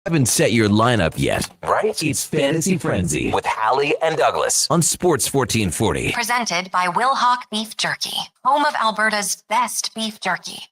Haven't set your lineup yet, right? It's Fantasy Frenzy with Halley and Douglas on Sports 1440. Presented by Wilhauk Beef Jerky, home of Alberta's best beef jerky.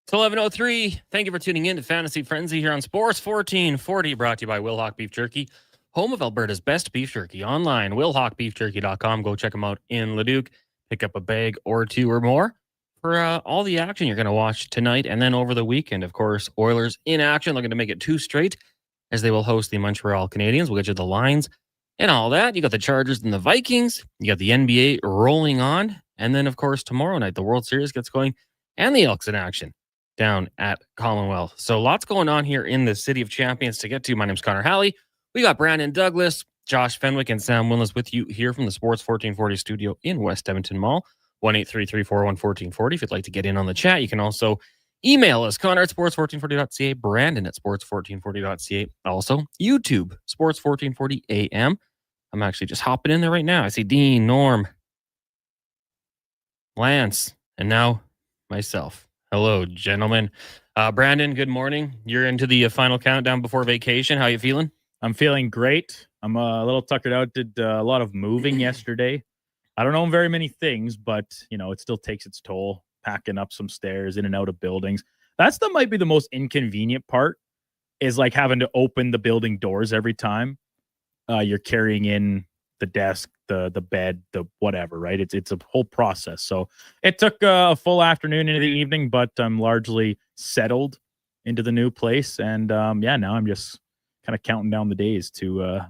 It's 11:03. Thank you for tuning in to Fantasy Frenzy here on Sports 1440, brought to you by Wilhauk Beef Jerky, home of Alberta's best beef jerky. Online, wilhaukbeefjerky.com. Go check them out in Leduc. Pick up a bag or two or more for all the action you're going to watch tonight and then over the weekend. Of course, Oilers in action, looking to make it 2 straight as they will host the Montreal Canadiens. We'll get you the lines and all that. You got the Chargers and the Vikings. You got the NBA rolling on. And then, of course, tomorrow night, the World Series gets going and the Elks in action down at Commonwealth. So lots going on here in the City of Champions to get to. My name's Connor Halley. We got Brandon Douglas, Josh Fenwick, and Sam Willis with you here from the Sports 1440 studio in West Edmonton Mall. 1-833-401-1440. If you'd like to get in on the chat, you can also email us, Connor at sports1440.ca, Brandon at sports1440.ca. Also, YouTube, Sports 1440 AM. I'm actually just hopping in there right now. I see Dean, Norm, Lance, and now myself. Hello, gentlemen. Brandon, good morning. You're into the final countdown before vacation. How you feeling? I'm feeling great. I'm a little tuckered out. Did a lot of moving yesterday. I don't know very many things, but it still takes its toll. Packing up some stairs, in and out of buildings. Might be the most inconvenient part. Is like having to open the building doors every time you're carrying in the desk, the bed, the whatever, right? It's a whole process. So it took a full afternoon into the evening, but I'm largely settled into the new place. And now I'm just kind of counting down the days to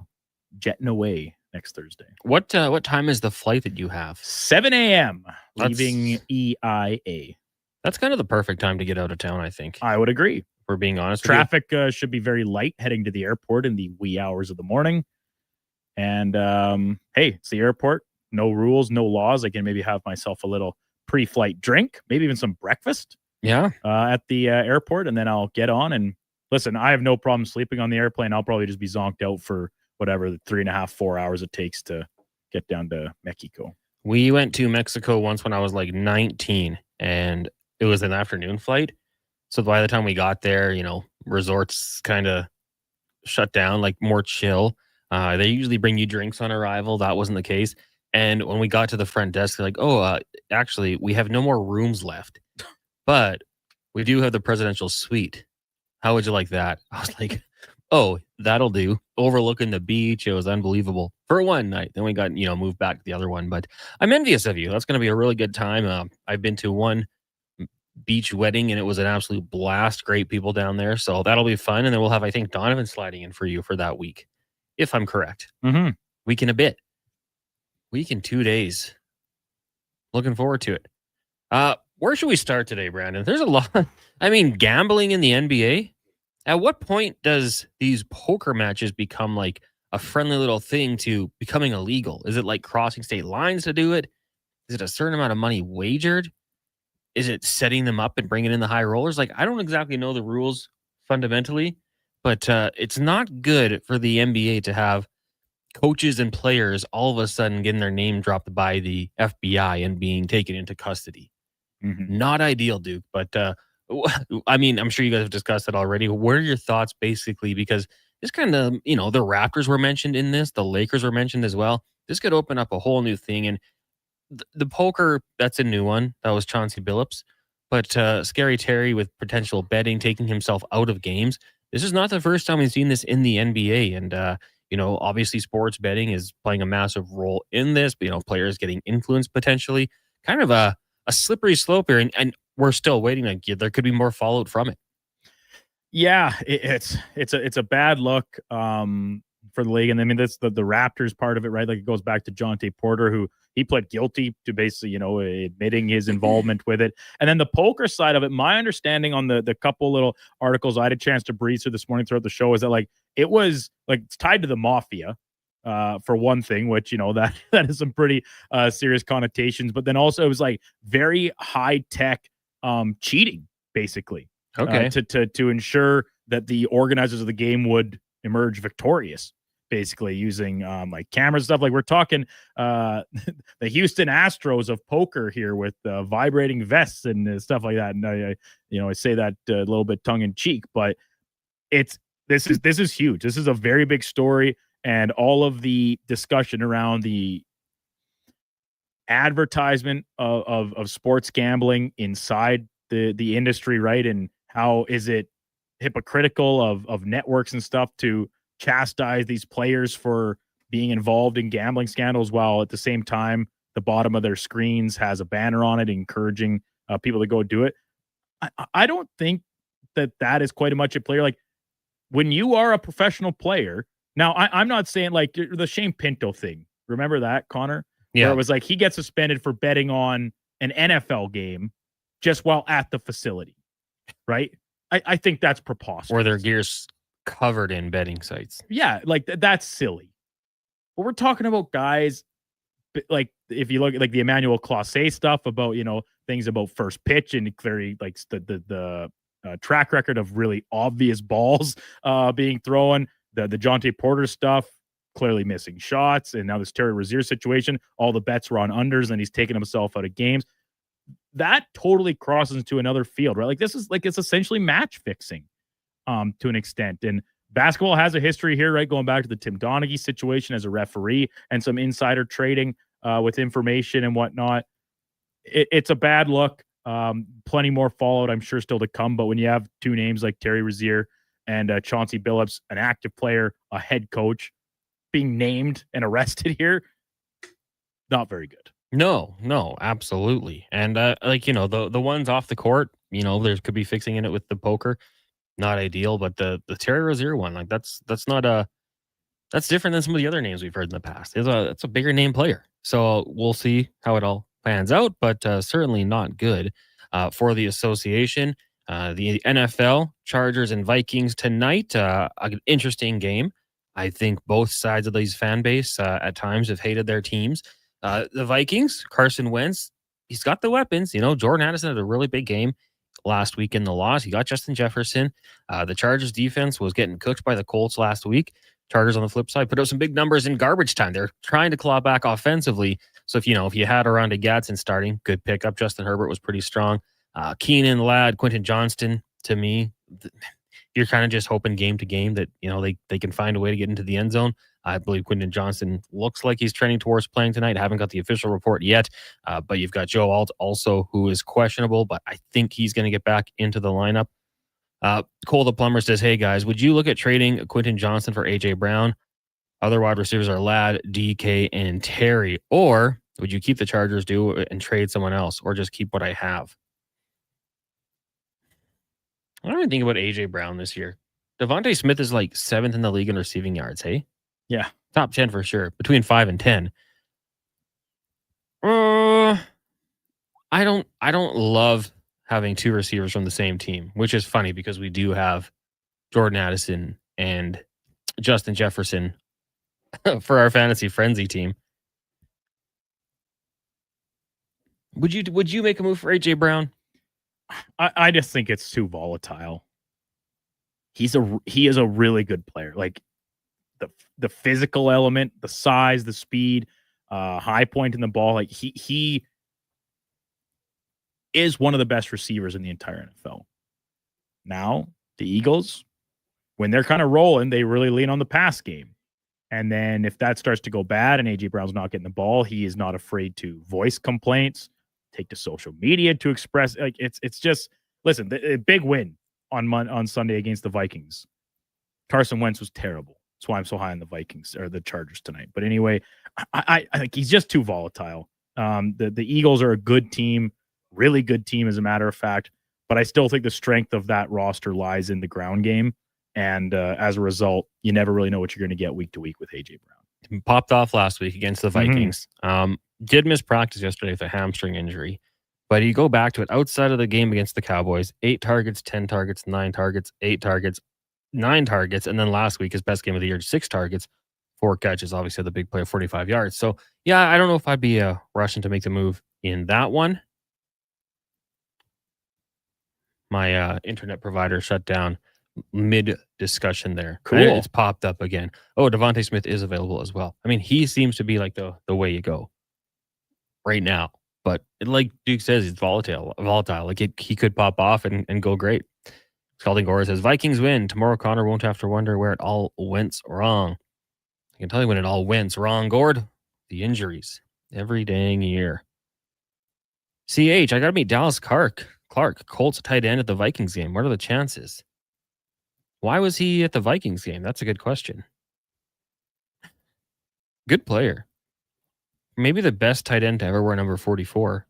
jetting away next Thursday. What time is the flight that you have? 7 a.m. leaving EIA. That's kind of the perfect time to get out of town, I think. I would agree. If we're being honest. Traffic should be very light heading to the airport in the wee hours of the morning. And hey, it's the airport. No rules, no laws. I can maybe have myself a little pre-flight drink, maybe even some breakfast. Yeah. At the airport, and then I'll get on. And listen, I have no problem sleeping on the airplane. I'll probably just be zonked out for whatever the 3.5, 4 hours it takes to get down to Mexico. We went to Mexico once when I was like 19, and it was an afternoon flight. So by the time we got there, resorts kind of shut down, like more chill. They usually bring you drinks on arrival. That wasn't the case. And when we got to the front desk, they're like, actually, we have no more rooms left, but we do have the presidential suite. How would you like that? I was like, oh, that'll do. Overlooking the beach. It was unbelievable for one night. Then we got, moved back to the other one. But I'm envious of you. That's going to be a really good time. I've been to one beach wedding, and it was an absolute blast. Great people down there. So that'll be fun. And then we'll have, I think, Donovan sliding in for you for that week, if I'm correct. Mm-hmm. Week and a bit. Week and 2 days. Looking forward to it. Where should we start today, Brandon? There's a lot. Gambling in the NBA. At what point does these poker matches become like a friendly little thing to becoming illegal? Is it like crossing state lines to do it? Is it a certain amount of money wagered? Is it setting them up and bringing in the high rollers? Like, I don't exactly know the rules fundamentally, but it's not good for the NBA to have coaches and players all of a sudden getting their name dropped by the FBI and being taken into custody. Mm-hmm. Not ideal, Duke, but I'm sure you guys have discussed it already. What are your thoughts basically? Because this kind of, the Raptors were mentioned in this, the Lakers were mentioned as well. This could open up a whole new thing. And the poker, that's a new one. That was Chauncey Billups. But Scary Terry with potential betting, taking himself out of games. This is not the first time we've seen this in the NBA. And, obviously sports betting is playing a massive role in this, but, players getting influenced potentially. Kind of a slippery slope here. And we're still waiting. Like, there could be more fallout from it. Yeah, it's a bad look for the league. And that's the Raptors part of it, right? Like, it goes back to Jonte Porter, who he pled guilty to basically, admitting his involvement with it. And then the poker side of it, my understanding on the couple little articles I had a chance to breeze through this morning throughout the show is that it was it's tied to the mafia. For one thing, which, that is some pretty serious connotations, but then also it was very high tech cheating, basically. Okay. To ensure that the organizers of the game would emerge victorious. basically using like cameras and stuff. Like we're talking the Houston Astros of poker here with vibrating vests and stuff like that. And I say that a little bit tongue in cheek, but this is huge. This is a very big story, and all of the discussion around the advertisement of sports gambling inside the industry, right? And how is it hypocritical of networks and stuff to chastise these players for being involved in gambling scandals, while at the same time the bottom of their screens has a banner on it encouraging people to go do it. I don't think that is quite as much a player. Like when you are a professional player, now I'm not saying like the Shane Pinto thing. Remember that, Connor? Yeah. Where it was like he gets suspended for betting on an NFL game just while at the facility, right? I think that's preposterous. Or their gear's covered in betting sites. Yeah, like that's silly. But we're talking about guys like if you look at like the Emmanuel Clase stuff about, things about first pitch and very like the track record of really obvious balls being thrown, the Jonte Porter stuff, clearly missing shots, and now this Terry Rozier situation, all the bets were on unders and he's taking himself out of games. That totally crosses into another field, right? Like this is like, it's essentially match fixing to an extent. And basketball has a history here, right? Going back to the Tim Donaghy situation as a referee and some insider trading with information and whatnot. It's a bad look. Plenty more fallout, I'm sure, still to come. But when you have two names like Terry Rozier and Chauncey Billups, an active player, a head coach, being named and arrested here, not very good. No, absolutely. And the ones off the court, there could be fixing in it with the poker. Not ideal, but the Terry Rozier one, like that's different than some of the other names we've heard in the past. It's a bigger name player. So we'll see how it all pans out, but certainly not good for the association. The NFL, Chargers and Vikings tonight, an interesting game. I think both sides of these fan base at times have hated their teams. The Vikings, Carson Wentz, he's got the weapons. Jordan Addison had a really big game last week in the loss. He got Justin Jefferson. The Chargers defense was getting cooked by the Colts last week. Chargers on the flip side put up some big numbers in garbage time. They're trying to claw back offensively. So if you had Aranda Gadsden starting, good pickup. Justin Herbert was pretty strong. Keenan Ladd, Quentin Johnston, to me, you're kind of just hoping game to game that they can find a way to get into the end zone. I believe Quentin Johnston looks like he's trending towards playing tonight. I haven't got the official report yet, but you've got Joe Alt also, who is questionable, but I think he's going to get back into the lineup. Cole the Plumber says, hey guys, would you look at trading Quentin Johnston for AJ Brown? Other wide receivers are Ladd, DK, and Terry. Or would you keep the Chargers and trade someone else, or just keep what I have? I don't even think about AJ Brown this year. Devontae Smith is like 7th in the league in receiving yards, hey? Yeah. Top 10 for sure. Between 5 and 10. I don't love having two receivers from the same team, which is funny because we do have Jordan Addison and Justin Jefferson for our fantasy frenzy team. Would you make a move for AJ Brown? I just think it's too volatile. He is a really good player. Like the physical element, the size, the speed, high point in the ball. Like he is one of the best receivers in the entire NFL. Now, the Eagles, when they're kind of rolling, they really lean on the pass game. And then if that starts to go bad and AJ Brown's not getting the ball, he is not afraid to voice complaints, take to social media to express. Like it's just, listen, the big win on Sunday against the Vikings. Carson Wentz was terrible. That's why I'm so high on the Vikings or the Chargers tonight. But anyway, I think he's just too volatile. The Eagles are a good team, really good team as a matter of fact. But I still think the strength of that roster lies in the ground game. And as a result, you never really know what you're going to get week to week with AJ Brown. Popped off last week against the Vikings. Did miss practice yesterday with a hamstring injury. But you go back to it outside of the game against the Cowboys, 8 targets, 10 targets, 9 targets, 8 targets, 9 targets. And then last week, his best game of the year, 6 targets, 4 catches, obviously the big play of 45 yards. So, yeah, I don't know if I'd be rushing to make the move in that one. My internet provider shut down mid discussion there. Cool. And it's popped up again. Oh, Devontae Smith is available as well. I mean, he seems to be like the way you go right now. But like Duke says, it's volatile. Like he could pop off and go great. Scalding Gore says, Vikings win. Tomorrow Connor won't have to wonder where it all went wrong. I can tell you when it all went wrong, Gord. The injuries. Every dang year. CH, I got to meet Dallas Clark, Colts tight end at the Vikings game. What are the chances? Why was he at the Vikings game? That's a good question. Good player. Maybe the best tight end to ever wear number 44.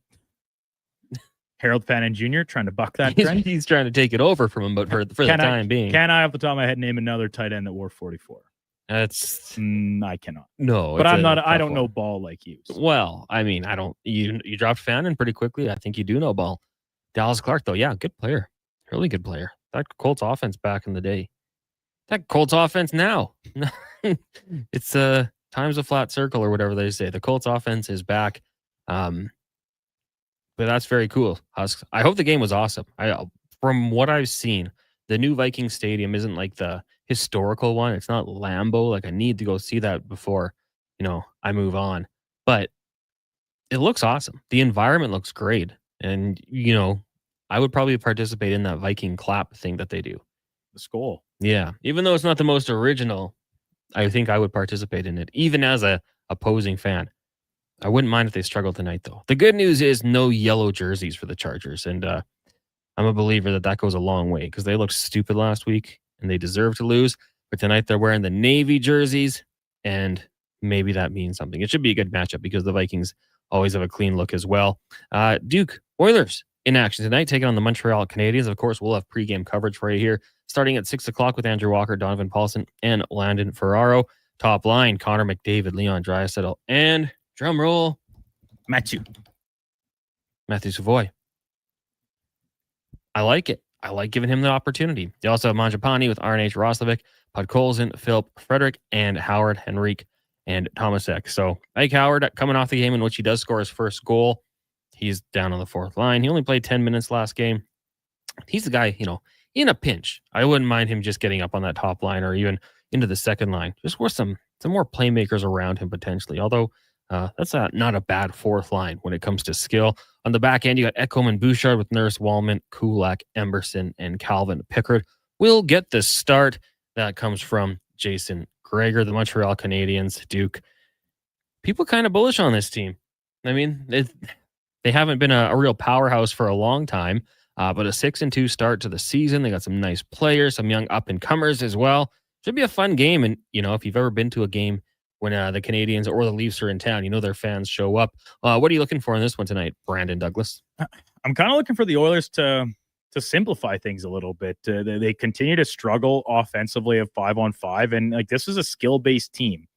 Harold Fannin Jr. trying to buck that He's, trend. he's trying to take it over from him, but for the time being. Can I, off the top of my head, name another tight end that wore 44? That's I cannot. no, but I'm not. I don't know ball like you. So. Well, I mean, I don't. You dropped Fannin pretty quickly. I think you do know ball. Dallas Clark, though, yeah, good player, really good player. That Colts offense back in the day. That Colts offense now. It's times a flat circle or whatever they say. The Colts offense is back. But that's very cool. Husks. I hope the game was awesome. From what I've seen, the new Vikings stadium isn't like the historical one. It's not Lambeau. Like I need to go see that before, I move on. But it looks awesome. The environment looks great. And, I would probably participate in that Viking clap thing that they do. The skull. Yeah. Even though it's not the most original, I think I would participate in it, even as a opposing fan. I wouldn't mind if they struggled tonight, though. The good news is no yellow jerseys for the Chargers. And I'm a believer that goes a long way because they looked stupid last week and they deserve to lose. But tonight they're wearing the Navy jerseys, and maybe that means something. It should be a good matchup because the Vikings always have a clean look as well. Duke, Oilers in action tonight, taking on the Montreal Canadiens. Of course, we'll have pregame coverage for you here, starting at 6 o'clock with Andrew Walker, Donovan Paulson, and Landon Ferraro. Top line, Connor McDavid, Leon Draisaitl, and drum roll, Matthew Savoy. I like it. I like giving him the opportunity. They also have Manjapani with RNH Roslovic, Podkolzin, Philip Frederick, and Howard, Henrique, and Tomasek. So Ike Howard coming off the game in which he does score his first goal. He's down on the fourth line. He only played 10 minutes last game. He's the guy, in a pinch. I wouldn't mind him just getting up on that top line or even into the second line. Just with some more playmakers around him potentially. Although that's not a bad fourth line when it comes to skill. On the back end, you got Ekholm and Bouchard with Nurse, Wallman, Kulak, Emberson, and Calvin Pickard. We'll get the start. That comes from Jason Gregor, the Montreal Canadiens. Duke, people kind of bullish on this team. I mean, they haven't been a real powerhouse for a long time, but a 6-2 start to the season. They got some nice players, some young up-and-comers as well. Should be a fun game. And, if you've ever been to a game when the Canadiens or the Leafs are in town, their fans show up. What are you looking for in this one tonight, Brandon Douglas? I'm kind of looking for the Oilers to simplify things a little bit. They continue to struggle offensively at 5-on-5, and this is a skill-based team.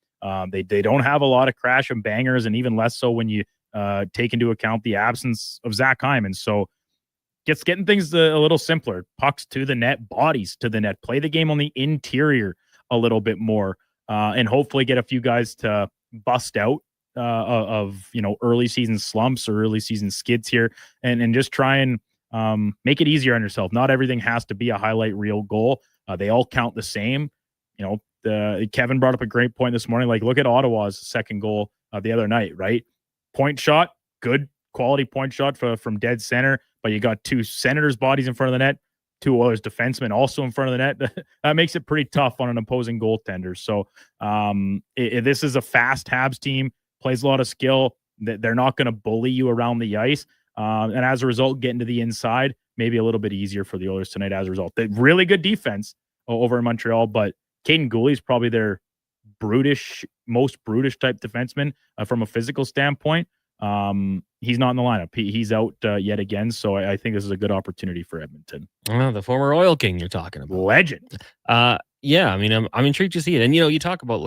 They don't have a lot of crash and bangers, and even less so when you take into account the absence of Zach Hyman. So getting things a little simpler. Pucks to the net, bodies to the net. Play the game on the interior a little bit more, and hopefully get a few guys to bust out of early season slumps or early season skids here, and just try and make it easier on yourself. Not everything has to be a highlight reel goal. They all count the same. Kevin brought up a great point this morning. Look at Ottawa's second goal the other night, right? Point shot, good quality point shot from dead center, but you got two Senators' bodies in front of the net, two Oilers defensemen also in front of the net. That makes it pretty tough on an opposing goaltender. So this is a fast Habs team, plays a lot of skill. They're not going to bully you around the ice. And as a result, getting to the inside, maybe a little bit easier for the Oilers tonight as a result. They really good defense over in Montreal, but Caden Gooley is probably their most brutish type defenseman from a physical standpoint. He's not in the lineup. He's out yet again. So I think this is a good opportunity for Edmonton. The former Oil King you're talking about. Legend. Yeah, I mean, I'm intrigued to see it. And, you talk about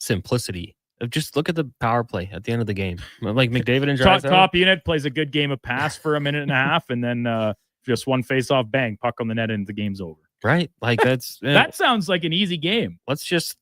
simplicity. Just look at the power play at the end of the game. Like McDavid and Draisaitl. Top unit plays a good game of pass for a minute and a half, and then just one face-off, bang, puck on the net, and the game's over. Right? That's that sounds like an easy game. Let's just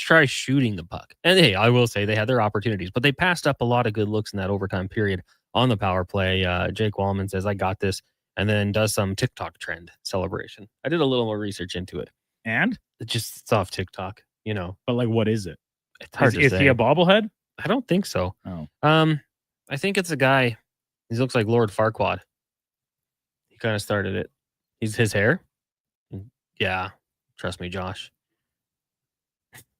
try shooting the puck. And hey, I will say they had their opportunities, but they passed up a lot of good looks in that overtime period on the power play. Jake Wallman says, "I got this," and then does some TikTok trend celebration. I did a little more research into it. And? It's off TikTok, you know. But like, what is it? It's hard to say. Is he a bobblehead? I don't think so. Oh. I think it's a guy. He looks like Lord Farquaad. He kind of started it. His hair. Yeah, trust me, Josh.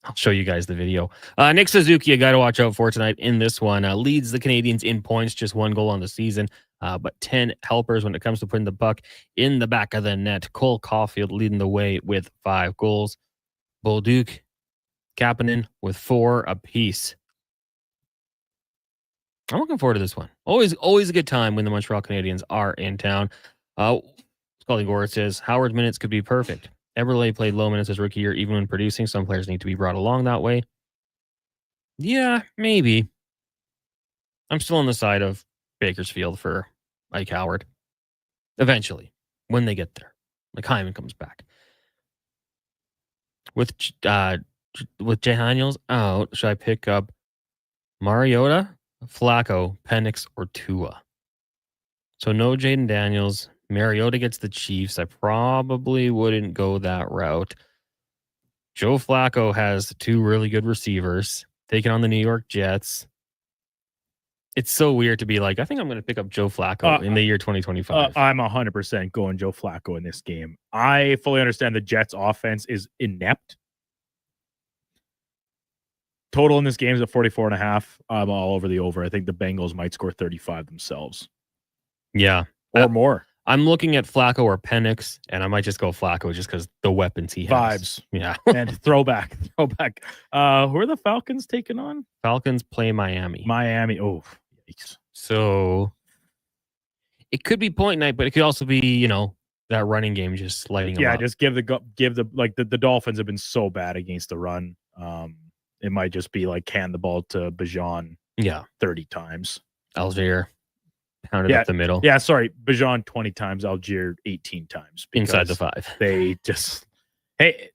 I'll show you guys the video. Nick Suzuki, a guy to watch out for tonight in this one, leads the Canadians in points, just 1 goal on the season, but 10 helpers when it comes to putting the puck in the back of the net. Cole Caulfield leading the way with 5 goals. Bolduc, Kapanen with 4 apiece. I'm looking forward to this one. Always a good time when the Montreal Canadiens are in town. Scully Gore says, Howard's minutes could be perfect. Eberle played low minutes his rookie year, even when producing. Some players need to be brought along that way. Yeah, maybe. I'm still on the side of Bakersfield for Mike Howard. Eventually, when they get there. Like Hyman comes back. With Daniels out, should I pick up Mariota, Flacco, Penix, or Tua? So no Jaden Daniels. Mariota gets the Chiefs. I probably wouldn't go that route. Joe Flacco has 2 really good receivers taking on the New York Jets. It's so weird to be like, I think I'm going to pick up Joe Flacco in the year 2025. I'm 100% going Joe Flacco in this game. I fully understand the Jets offense is inept. Total in this game is at 44.5. I'm all over the over. I think the Bengals might score 35 themselves. Yeah. Or more. I'm looking at Flacco or Penix, and I might just go Flacco just because the weapons he has. Vibes. Yeah. And throwback. Who are the Falcons taking on? Falcons play Miami. Oh, yikes. So it could be point night, but it could also be, that running game just lighting them up. Just give the Dolphins have been so bad against the run. It might just be like hand the ball to Bijan 30 times. Algier pounded up the middle. Yeah, sorry. Bijan 20 times, Algier 18 times. Inside the 5. They just,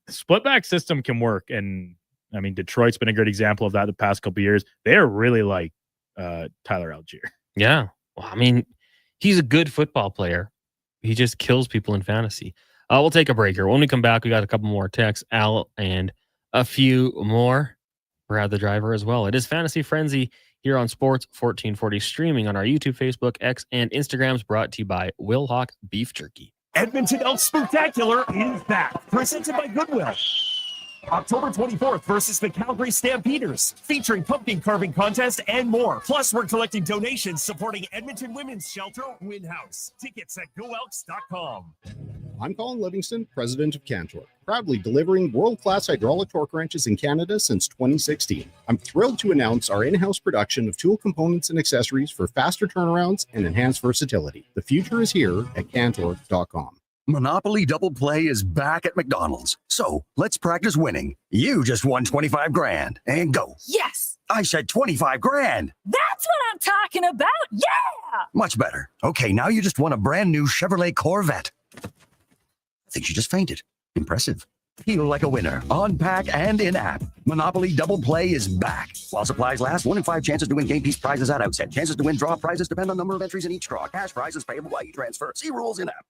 split back system can work. And I mean, Detroit's been a good example of that the past couple of years. They're really like Tyler Algier. Yeah. Well, I mean, he's a good football player. He just kills people in fantasy. We'll take a break here. When we come back, we got a couple more texts, Al, and a few more. Brad the driver as well. It is Fantasy Frenzy here on Sports 1440, streaming on our YouTube, Facebook, X, and Instagrams, brought to you by Will Hawk Beef Jerky. Edmonton Elk Spectacular is back, presented by Goodwill. October 24th versus the Calgary Stampeders, featuring pumpkin carving contest and more. Plus, we're collecting donations supporting Edmonton Women's Shelter Win House. Tickets at goelks.com. I'm Colin Livingston, president of Cantor, proudly delivering world-class hydraulic torque wrenches in Canada since 2016. I'm thrilled to announce our in-house production of tool components and accessories for faster turnarounds and enhanced versatility. The future is here at Cantor.com. Monopoly Double Play is back at McDonald's. So let's practice winning. You just won 25 grand and go. Yes. I said 25 grand. That's what I'm talking about. Yeah. Much better. Okay, now you just won a brand new Chevrolet Corvette. I think she just fainted. Impressive. Feel like a winner on pack and in-app. Monopoly Double Play is back. While supplies last, 1 in 5 chances to win game piece prizes at outset. Chances to win draw prizes depend on number of entries in each draw. Cash prizes payable by e-transfer. See rules in-app.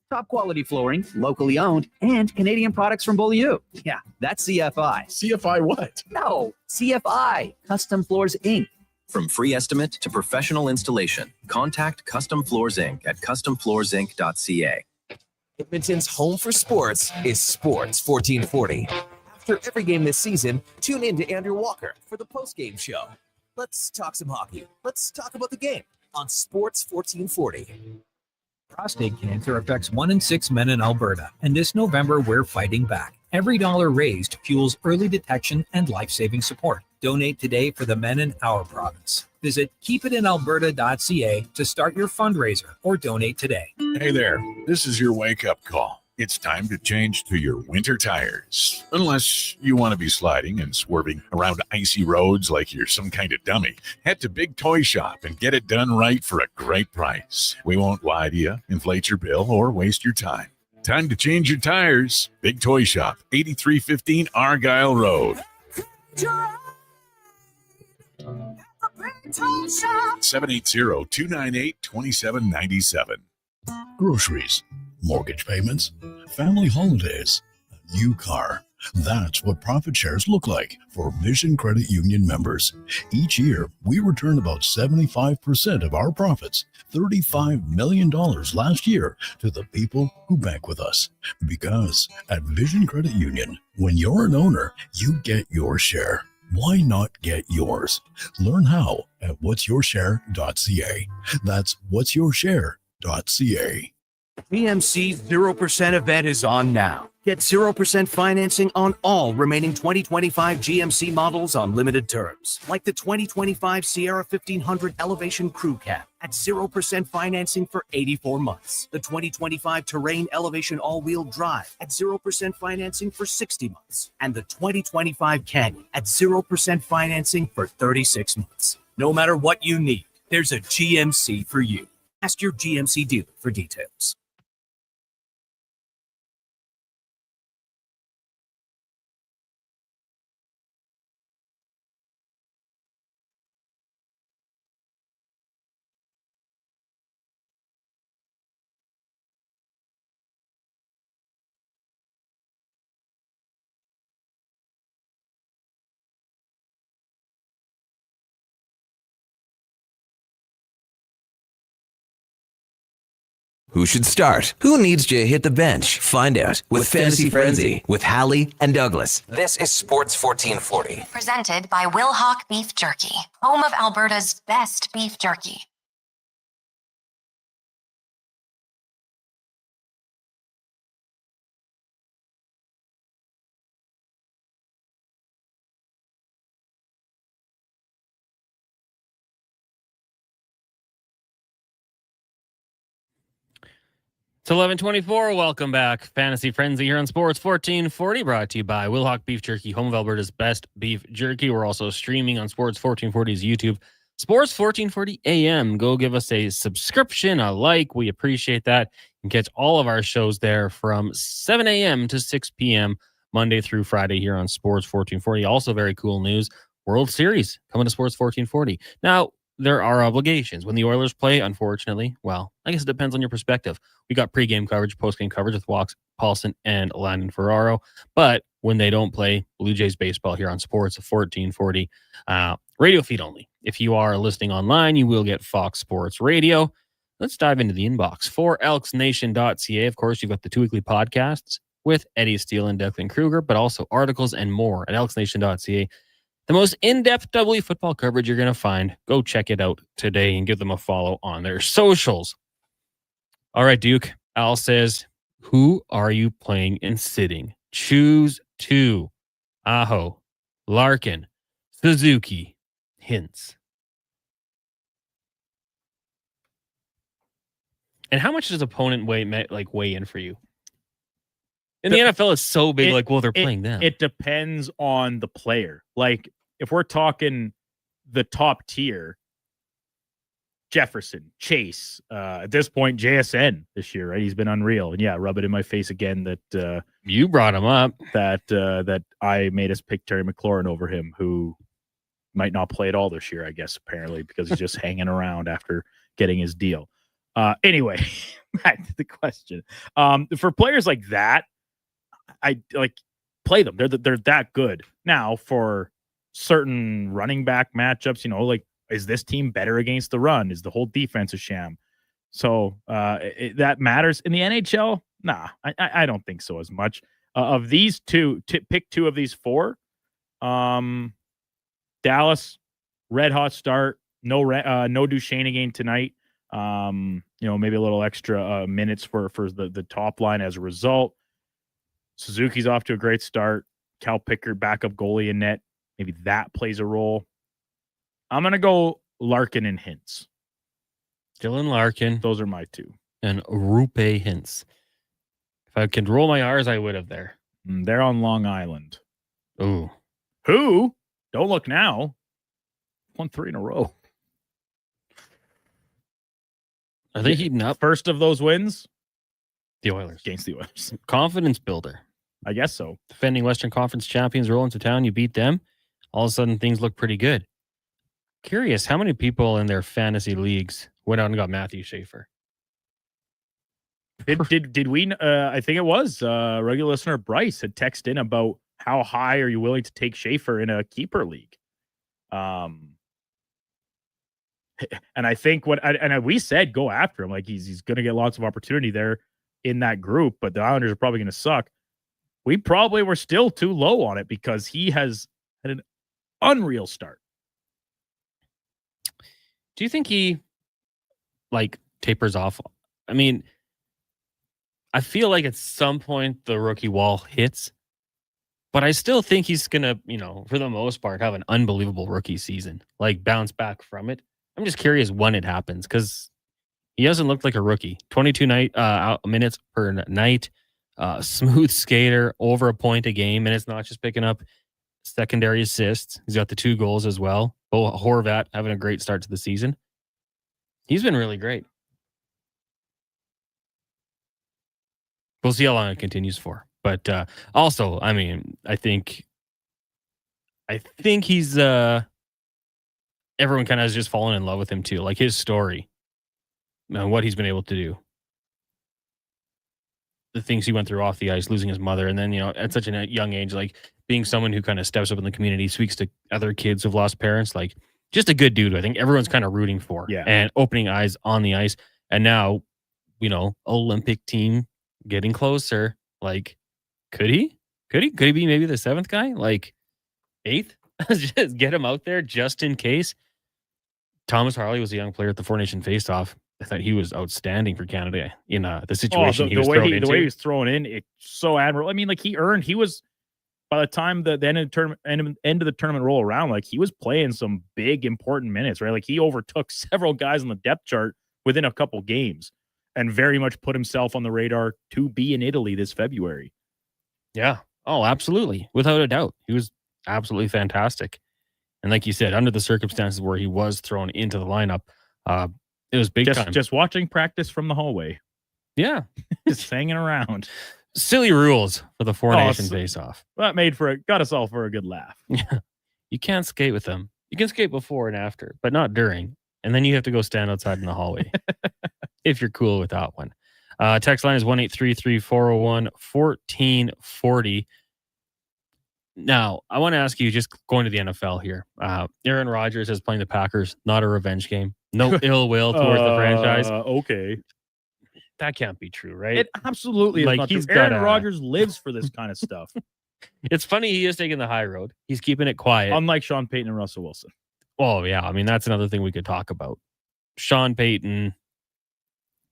Top quality flooring, locally owned, and Canadian products from Beaulieu. Yeah, that's CFI. CFI what? No, CFI, Custom Floors Inc. From free estimate to professional installation, contact Custom Floors Inc. at customfloorsinc.ca. Edmonton's home for sports is Sports 1440. After every game this season, tune in to Andrew Walker for the post-game show. Let's talk some hockey. Let's talk about the game on Sports 1440. Prostate cancer affects 1 in 6 men in Alberta, and this November we're fighting back. Every dollar raised fuels early detection and life-saving support. Donate today for the men in our province. Visit keepitinalberta.ca to start your fundraiser or donate today. Hey there, this is your wake-up call. It's time to change to your winter tires. Unless you want to be sliding and swerving around icy roads like you're some kind of dummy. Head to Big Toy Shop and get it done right for a great price. We won't lie to you, inflate your bill, or waste your time. Time to change your tires. Big Toy Shop, 8315 Argyle Road. 780-298-2797. Groceries, mortgage payments, family holidays, a new car. That's what profit shares look like for Vision Credit Union members. Each year, we return about 75% of our profits, $35 million last year, to the people who bank with us. Because at Vision Credit Union, when you're an owner, you get your share. Why not get yours? Learn how at whatsyourshare.ca. That's whatsyourshare.ca. GMC 0% event is on now. Get 0% financing on all remaining 2025 GMC models on limited terms, like the 2025 Sierra 1500 Elevation Crew Cab at 0% financing for 84 months. The 2025 Terrain Elevation All-Wheel Drive at 0% financing for 60 months. And the 2025 Canyon at 0% financing for 36 months. No matter what you need, there's a GMC for you. Ask your GMC dealer for details. Who should start? Who needs to hit the bench? Find out with Fantasy Frenzy with Halley and Douglas. This is Sports 1440. Presented by Wilhock Beef Jerky, home of Alberta's best beef jerky. It's 11:24. Welcome back. Fantasy Frenzy here on Sports 1440, brought to you by Wilhock Beef Jerky, home of Alberta's best beef jerky. We're also streaming on Sports 1440's YouTube, Sports 1440 AM. Go give us a subscription, a like. We appreciate that. You can catch all of our shows there from 7 a.m. to 6 p.m. Monday through Friday here on Sports 1440. Also very cool news, World Series coming to Sports 1440. Now, there are obligations. When the Oilers play, unfortunately, well, I guess it depends on your perspective. We got pregame coverage, postgame coverage with Walks, Paulson, and Landon Ferraro. But when they don't play, Blue Jays baseball here on Sports 1440. Radio feed only. If you are listening online, you will get Fox Sports Radio. Let's dive into the inbox. For elksnation.ca, of course, you've got the 2 weekly podcasts with Eddie Steele and Declan Kruger, but also articles and more at elksnation.ca. The most in-depth double football coverage you're going to find. Go check it out today and give them a follow on their socials. All right, Duke. Al says, who are you playing and sitting? Choose 2. Aho, Larkin, Suzuki, Hintz. And how much does opponent weigh in for you? In the NFL, it's so big, they're playing them. It depends on the player. Like, if we're talking the top tier, Jefferson, Chase, at this point, JSN this year, right? He's been unreal. And yeah, rub it in my face again that you brought him up. That I made us pick Terry McLaurin over him, who might not play at all this year, I guess, apparently, because he's just hanging around after getting his deal. Anyway, back to the question. For players like that, I play them. They're that good. Now, for certain running back matchups, is this team better against the run? Is the whole defense a sham? So that matters. In the NHL, nah, I don't think so as much. Of these two, pick 2 of these 4. Dallas, red hot start. No Duchesne again tonight. Maybe a little extra minutes for the top line as a result. Suzuki's off to a great start. Cal Pickard, backup goalie in net. Maybe that plays a role. I'm going to go Larkin and Hintz. Dylan Larkin. Those are my 2. And Rupe Hintz. If I could roll my R's, I would have there. They're on Long Island. Ooh. Who? Don't look now. Won 3 in a row. Are they heating up? First of those wins? The Oilers. Against the Oilers. Confidence builder. I guess so. Defending Western Conference champions roll into town. You beat them. All of a sudden, things look pretty good. Curious, how many people in their fantasy leagues went out and got Matthew Schaefer? Did we? I think it was regular listener Bryce had texted in about how high are you willing to take Schaefer in a keeper league. And I think we said go after him. Like he's going to get lots of opportunity there in that group, but the Islanders are probably going to suck. We probably were still too low on it because he has had an unreal start. Do you think he tapers off? I mean, I feel like at some point the rookie wall hits, but I still think he's going to, for the most part, have an unbelievable rookie season, bounce back from it. I'm just curious when it happens because he hasn't looked like a rookie. 22 minutes per night, smooth skater, over a point a game, and it's not just picking up secondary assists. He's got the 2 goals as well. Horvat having a great start to the season. He's been really great. We'll see how long it continues for. But also, I mean, I think he's everyone kind of has just fallen in love with him too. Like his story and what he's been able to do. The things he went through off the ice, losing his mother, and then, at such a young age, being someone who kind of steps up in the community, speaks to other kids who've lost parents, just a good dude who I think everyone's kind of rooting for and opening eyes on the ice. And now, Olympic team getting closer. Could he be maybe the 7th guy? 8th? Just get him out there just in case. Thomas Harley was a young player at the Four Nation Faceoff. I thought he was outstanding for Canada in the situation he was thrown into. The way he was thrown in, it's so admirable. I mean, he was, by the time the end of the tournament roll around, he was playing some big, important minutes, right? He overtook several guys on the depth chart within a couple games and very much put himself on the radar to be in Italy this February. Yeah. Oh, absolutely. Without a doubt. He was absolutely fantastic. And like you said, under the circumstances where he was thrown into the lineup, it was big time. Just watching practice from the hallway. Yeah. Just hanging around. Silly rules for the Four Nation Face-Off. That got us all for a good laugh. Yeah. You can't skate with them. You can skate before and after, but not during. And then you have to go stand outside in the hallway. If you're cool with that one. Text line is 1-833-401-1440. Now, I want to ask you, just going to the NFL here. Aaron Rodgers is playing the Packers, not a revenge game. No ill will towards the franchise. Okay. That can't be true, right? It absolutely is not true. Aaron Rodgers lives for this kind of stuff. It's funny he is taking the high road. He's keeping it quiet. Unlike Sean Payton and Russell Wilson. Oh, yeah. I mean, that's another thing we could talk about. Sean Payton,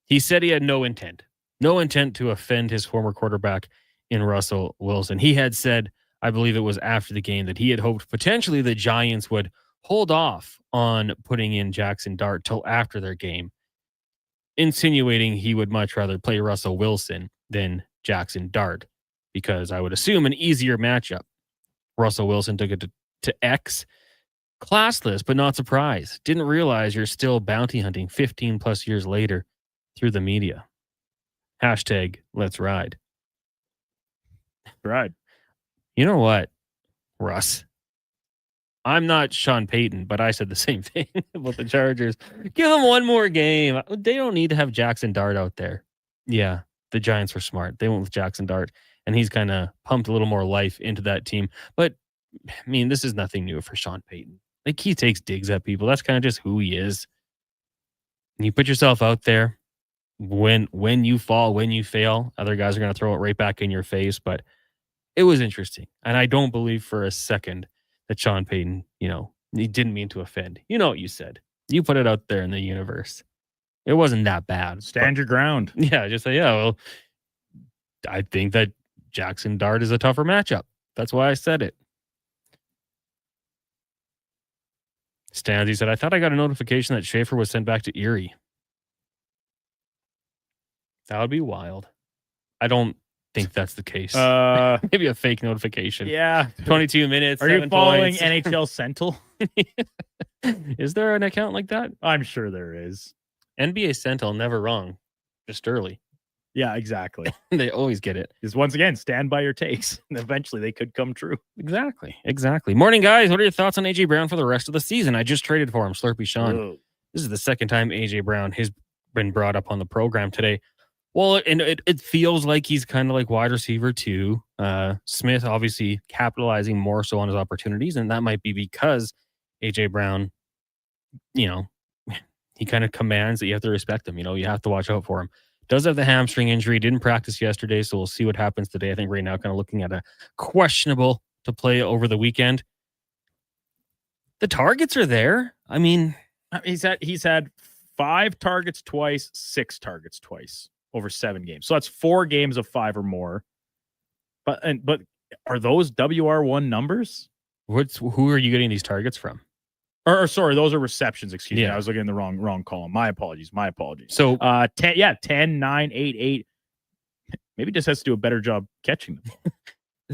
he said he had no intent to offend his former quarterback in Russell Wilson. He had said, I believe it was after the game, that he had hoped potentially the Giants would hold off on putting in Jackson Dart till after their game, insinuating he would much rather play Russell Wilson than Jackson Dart, because I would assume an easier matchup. Russell Wilson took it to X. Classless, but not surprised. Didn't realize you're still bounty hunting 15 plus years later through the media. Hashtag let's ride. Ride. You know what, Russ? I'm not Sean Payton, but I said the same thing about the Chargers. Give them one more game. They don't need to have Jackson Dart out there. Yeah, the Giants were smart. They went with Jackson Dart, and he's kind of pumped a little more life into that team. But, I mean, this is nothing new for Sean Payton. He takes digs at people. That's kind of just who he is. And you put yourself out there. When you fall, when you fail, other guys are going to throw it right back in your face. But it was interesting. And I don't believe for a second that Sean Payton, he didn't mean to offend. You know what you said. You put it out there in the universe. It wasn't that bad. Stand your ground. Yeah, just say, I think that Jackson Dart is a tougher matchup. That's why I said it. Stanley said, I thought I got a notification that Schaefer was sent back to Erie. That would be wild. I don't think that's the case. Maybe a fake notification. Yeah. 22 minutes. Are you following NHL Sentinel? Is there an account like that? I'm sure there is. NBA Sentinel, never wrong. Just early. Yeah, exactly. They always get it. Just once again, stand by your takes. And eventually they could come true. Exactly. Morning, guys. What are your thoughts on AJ Brown for the rest of the season? I just traded for him, Slurpee Sean. Whoa. This is the second time AJ Brown has been brought up on the program today. Well, and it feels like he's kind of like wide receiver too. Smith obviously capitalizing more so on his opportunities, and that might be because AJ Brown, you know, he kind of commands that you have to respect him. You have to watch out for him. Does have the hamstring injury, didn't practice yesterday, so we'll see what happens today. I think right now, kind of looking at a questionable to play over the weekend. The targets are there. I mean, he's had 5 targets twice, 6 targets twice over 7 games. So that's 4 games of 5 or more. But are those WR1 numbers? Who are you getting these targets from? Or sorry, those are receptions. Excuse me. Yeah. I was looking in the wrong column. My apologies. So 10, 9, 8, 8. Maybe just has to do a better job catching the ball.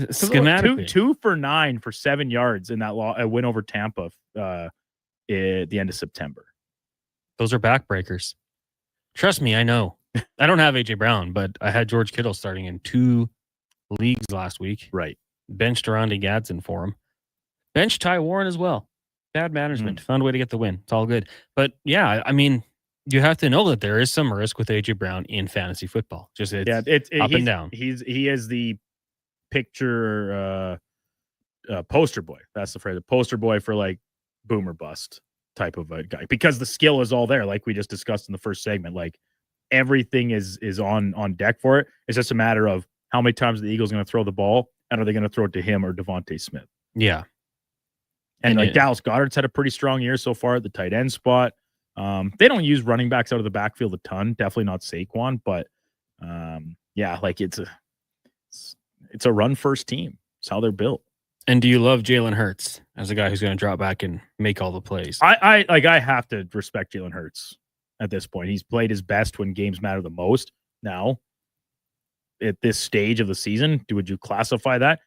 Schematically. 2 for 9 for 7 yards in that win over Tampa at the end of September. Those are backbreakers. Trust me, I know. I don't have AJ Brown, but I had George Kittle starting in 2 leagues last week. Right. Benched Arandi Gadsden for him. Benched Ty Warren as well. Bad management. Found a way to get the win. It's all good. But yeah, I mean, you have to know that there is some risk with AJ Brown in fantasy football. Just it's up and down. He is the picture poster boy. That's the phrase. The poster boy for like boomer bust type of a guy, because the skill is all there, like we just discussed in the first segment. Like everything is on deck for it. It's just a matter of how many times the Eagles going to throw the ball, and are they going to throw it to him or Devontae Smith? Yeah. And like Dallas Goedert's had a pretty strong year so far at the tight end spot. They don't use running backs out of the backfield a ton. Definitely not Saquon, but yeah, like it's a run first team. It's how they're built. And do you love Jalen Hurts as a guy who's going to drop back and make all the plays? I have to respect Jalen Hurts at this point. He's played his best when games matter the most. Now, at this stage of the season, would you classify that?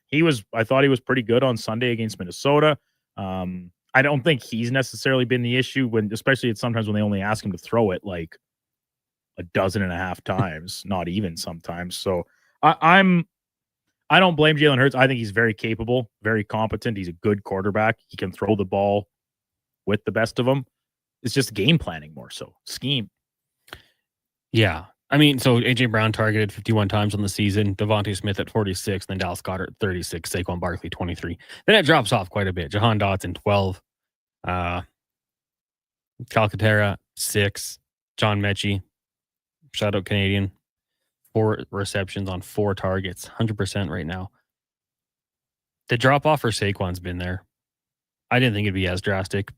I thought he was pretty good on Sunday against Minnesota. I don't think he's necessarily been the issue especially sometimes when they only ask him to throw it like 12.5 times, not even sometimes. So I don't blame Jalen Hurts. I think he's very capable, very competent. He's a good quarterback. He can throw the ball with the best of them. It's just game planning more so. Scheme. Yeah. I mean, so AJ Brown targeted 51 times on the season, Devontae Smith at 46, then Dallas Goedert 36, Saquon Barkley 23. Then it drops off quite a bit. Jahan Dotson 12, Calcaterra 6, John Mechie, shout out Canadian, 4 receptions on 4 targets, 100% right now. The drop off for Saquon's been there. I didn't think it'd be as drastic,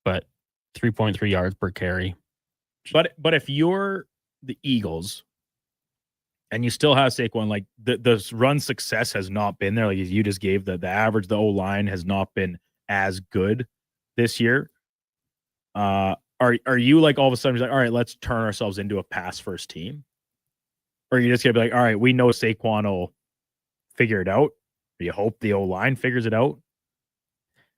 but 3.3 yards per carry. But if you're the Eagles and you still have Saquon, like the run success has not been there. Like you just gave the average, the O-line has not been as good this year. Are you like all of a sudden like, all right, let's turn ourselves into a pass first team? Or are you just gonna be like, all right, we know Saquon will figure it out? Do you hope the O-line figures it out?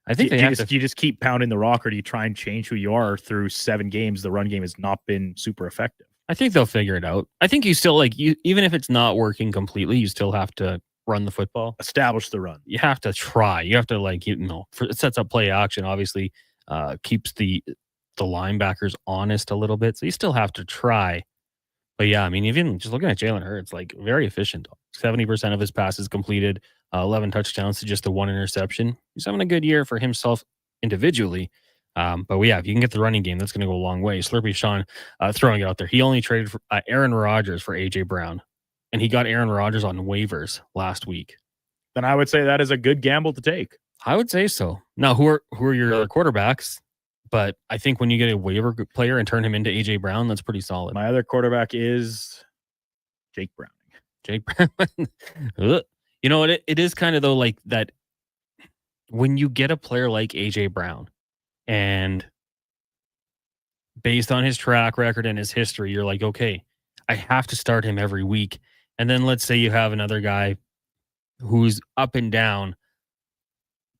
I think you just keep pounding the rock, or do you try and change who you are through 7 games? The run game has not been super effective. I think they'll figure it out. I think you still even if it's not working completely, you still have to run the football, establish the run. You have to try. You have to it sets up play action. Obviously, keeps the linebackers honest a little bit. So you still have to try. But yeah, I mean, even just looking at Jalen Hurts, like very efficient. 70% of his passes completed, 11 touchdowns to just the 1 interception. He's having a good year for himself individually. But yeah, if you can get the running game, that's going to go a long way. Slurpy Sean throwing it out there. He only traded for Aaron Rodgers for AJ Brown, and he got Aaron Rodgers on waivers last week. Then I would say that is a good gamble to take. I would say so. Now, who are your other quarterbacks? But I think when you get a waiver player and turn him into AJ Brown, that's pretty solid. My other quarterback is Jake Browning. Jake Brown. You know what? It is kind of though like that when you get a player like AJ Brown, and based on his track record and his history, you're like, okay, I have to start him every week. And then let's say you have another guy who's up and down,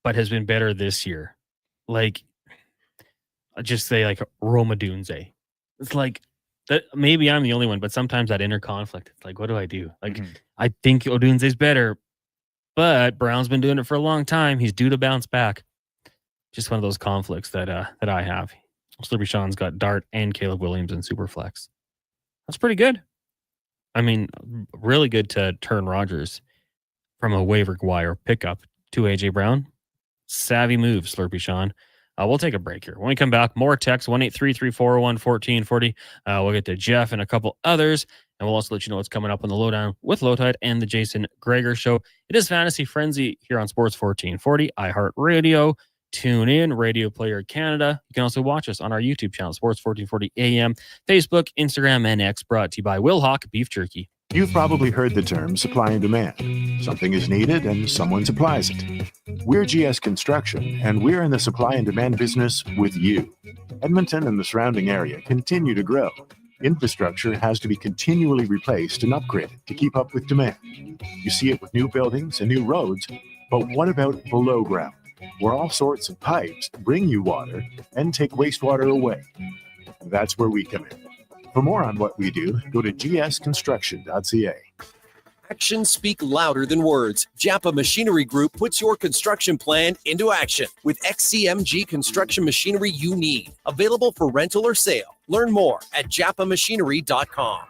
but has been better this year. Like, just say like Roma Dunze. It's like that. Maybe I'm the only one, but sometimes that inner conflict. It's like, what do I do? Like, I think Odunze's better, but Brown's been doing it for a long time. He's due to bounce back. Just one of those conflicts that I have. Slurpy Sean's got Dart and Caleb Williams in Superflex. That's pretty good. I mean, really good to turn Rogers from a waiver wire pickup to A.J. Brown. Savvy move, Slurpee Sean. We'll take a break here. When we come back, more text, 1-833-401-1440. We'll get to Jeff and a couple others, and we'll also let you know what's coming up on the Lowdown with Lowtide and the Jason Greger Show. It is Fantasy Frenzy here on Sports 1440, iHeartRadio. Tune in, Radio Player Canada. You can also watch us on our YouTube channel, Sports 1440 AM, Facebook, Instagram, and X, brought to you by Will Hawk Beef Jerky. You've probably heard the term supply and demand. Something is needed and someone supplies it. We're GS Construction, and we're in the supply and demand business with you. Edmonton and the surrounding area continue to grow. Infrastructure has to be continually replaced and upgraded to keep up with demand. You see it with new buildings and new roads, but what about below ground, where all sorts of pipes bring you water and take wastewater away? That's where we come in. For more on what we do, go to gsconstruction.ca. Actions speak louder than words. Japa Machinery Group puts your construction plan into action with XCMG construction machinery you need. Available for rental or sale. Learn more at japamachinery.com.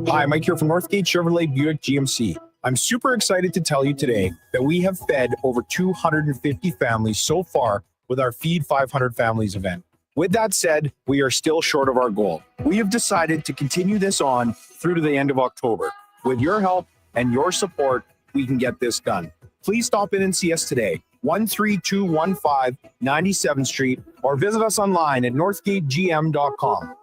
Hi, Mike here from Northgate Chevrolet Buick GMC. I'm super excited to tell you today that we have fed over 250 families so far with our Feed 500 Families event. With that said, we are still short of our goal. We have decided to continue this on through to the end of October. With your help and your support, we can get this done. Please stop in and see us today, 13215 97th Street, or visit us online at northgategm.com.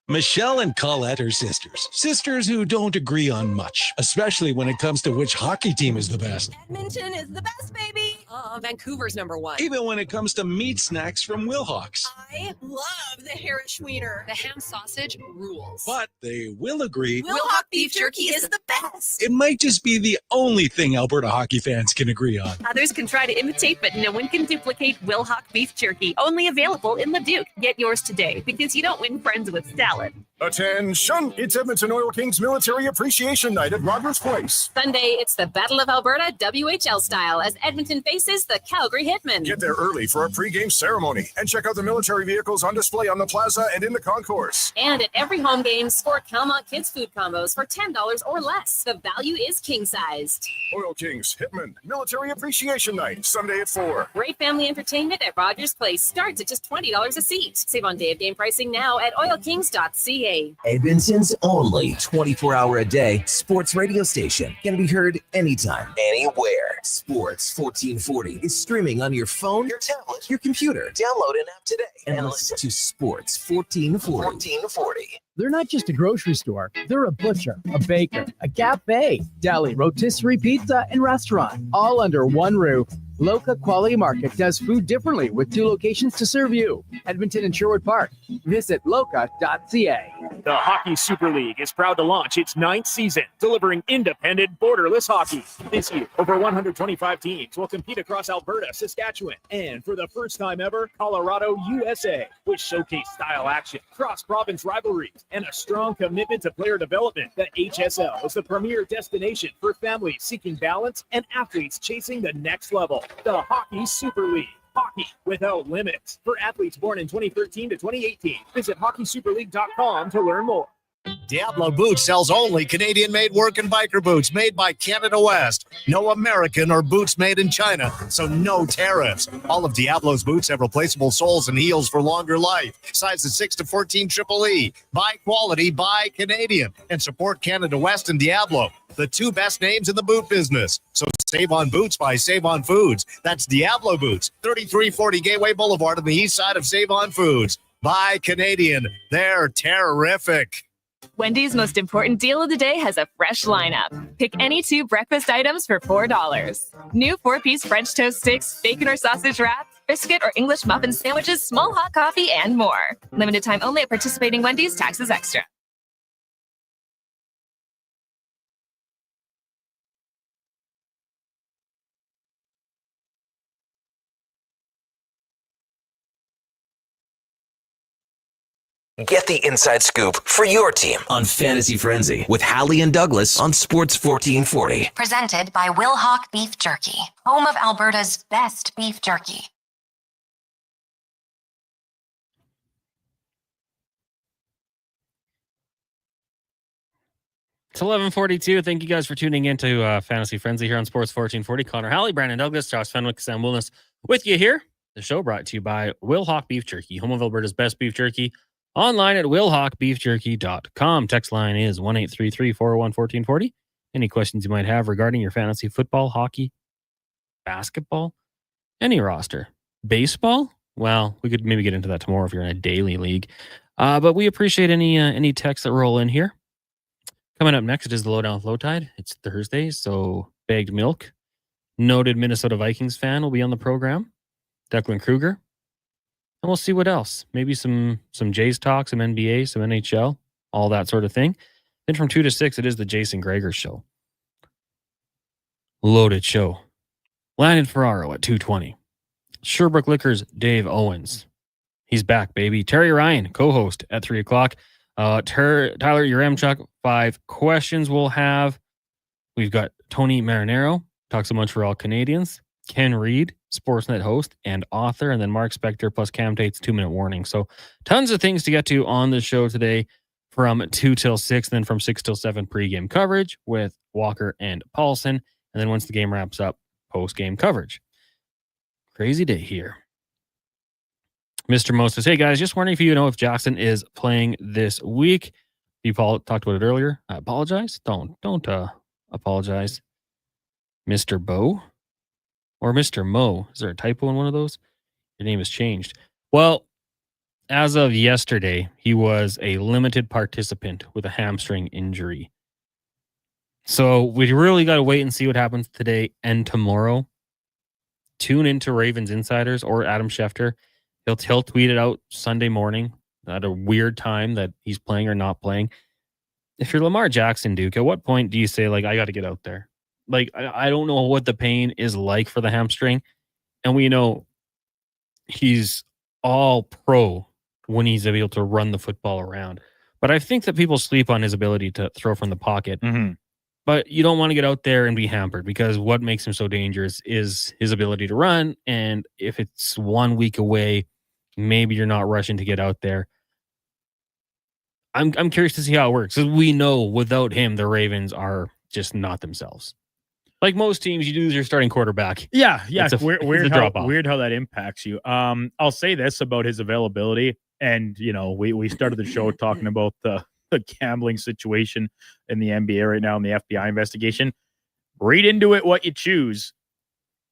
Michelle and Colette are sisters. Sisters who don't agree on much, especially when it comes to which hockey team is the best. Edmonton is the best, baby. Vancouver's #1. Even when it comes to meat snacks from Wilhawks. I love the Harris Schwiener. The ham sausage rules. But they will agree Wilhawk beef jerky is the best. it might just be the only thing Alberta hockey fans can agree on. Others can try to imitate, but no one can duplicate Wilhawk beef jerky. Only available in Leduc. Get yours today, because you don't win friends with salad. Attention! It's Edmonton Oil Kings Military Appreciation Night at Rogers Place. Sunday, it's the Battle of Alberta WHL style as Edmonton faces the Calgary Hitmen. Get there early for a pre-game ceremony and check out the military vehicles on display on the plaza and in the concourse. And at every home game, score Calmont Kids food combos for $10 or less. The value is king-sized. Oil Kings, Hitmen, Military Appreciation Night, Sunday at 4. Great family entertainment at Rogers Place starts at just $20 a seat. Save on day of game pricing now at oilkings.ca. Edmonton's only 24-hour-a-day sports radio station can be heard anytime, anywhere. Sports 1440 is streaming on your phone, your tablet, your computer. Download an app today and listen to Sports 1440. They're not just a grocery store. They're a butcher, a baker, a cafe, deli, rotisserie pizza, and restaurant, all under one roof. Loca Quality Market does food differently with 2 locations to serve you. Edmonton and Sherwood Park. Visit loca.ca. The Hockey Super League is proud to launch its 9th season, delivering independent, borderless hockey. This year, over 125 teams will compete across Alberta, Saskatchewan, and for the first time ever, Colorado, USA, with showcase style action, cross-province rivalries, and a strong commitment to player development. The HSL is the premier destination for families seeking balance and athletes chasing the next level. The Hockey Super League. Hockey without limits. For athletes born in 2013 to 2018. Visit hockeysuperleague.com to learn more. Diablo Boots sells only Canadian-made work and biker boots made by Canada West. No American or boots made in China, so no tariffs. All of Diablo's boots have replaceable soles and heels for longer life. Sizes 6 to 14 Triple E. Buy quality, buy Canadian. And support Canada West and Diablo, the 2 best names in the boot business. So save on boots by Save On Foods. That's Diablo Boots, 3340 Gateway Boulevard on the east side of Save On Foods. Buy Canadian. They're terrific. Wendy's most important deal of the day has a fresh lineup. Pick any 2 breakfast items for $4. New 4-piece French toast sticks, bacon or sausage wrap, biscuit or English muffin sandwiches, small hot coffee, and more. Limited time only at participating Wendy's. Taxes extra. Get the inside scoop for your team on Fantasy Frenzy with Halley and Douglas on Sports 1440. Presented by Wilhawk Beef Jerky, home of Alberta's best beef jerky. It's 11:42. Thank you guys for tuning in to Fantasy Frenzy here on Sports 1440. Connor Halley, Brandon Douglas, Josh Fenwick, Sam Wilness with you here. The show brought to you by Will Hawk Beef Jerky, home of Alberta's best beef jerky. Online at willhawkbeefjerky.com. Text line is 1-833-401-1440. Any questions you might have regarding your fantasy football, hockey, basketball, any roster. Baseball? Well, we could maybe get into that tomorrow if you're in a daily league. But we appreciate any texts that roll in here. Coming up next, it is the Lowdown with Low Tide. It's Thursday, so bagged milk. Noted Minnesota Vikings fan will be on the program. Declan Kruger. And we'll see what else. Maybe some Jays talk, some NBA, some NHL, all that sort of thing. Then from 2 to 6, it is the Jason Greger Show. Loaded show. Landon Ferraro at 2:20. Sherbrooke Liquors, Dave Owens. He's back, baby. Terry Ryan, co-host at 3 o'clock. Tyler Yaremchuk, 5 questions we'll have. We've got Tony Marinero, talks a bunch for all Canadians. Ken Reed, Sportsnet host and author. And then Mark Spector plus Cam Tate's 2-minute warning. So tons of things to get to on the show today from 2 till 6. Then from 6 till 7, pregame coverage with Walker and Paulson. And then once the game wraps up, post-game coverage. Crazy day here. Mr. Mo says, hey guys, just wondering if you know if Jackson is playing this week. You talked about it earlier. I apologize. Don't apologize. Mr. Bo or Mr. Mo. Is there a typo in one of those? Your name has changed. Well, as of yesterday, he was a limited participant with a hamstring injury. So we really got to wait and see what happens today and tomorrow. Tune into Ravens Insiders or Adam Schefter. He'll tweet it out Sunday morning at a weird time that he's playing or not playing. If you're Lamar Jackson, Duke, at what point do you say, like, I got to get out there? Like, I don't know what the pain is like for the hamstring. And we know he's all pro when he's able to run the football around. But I think that people sleep on his ability to throw from the pocket. Mm-hmm. But you don't want to get out there and be hampered because what makes him so dangerous is his ability to run. And if it's 1 week away, maybe you're not rushing to get out there. I'm curious to see how it works. Because we know without him, the Ravens are just not themselves. Like most teams, you lose your starting quarterback. Yeah. Weird How that impacts you. I'll say this about his availability. And, you know, we started the show talking about the gambling situation in the NBA right now and the FBI investigation. Read into it what you choose.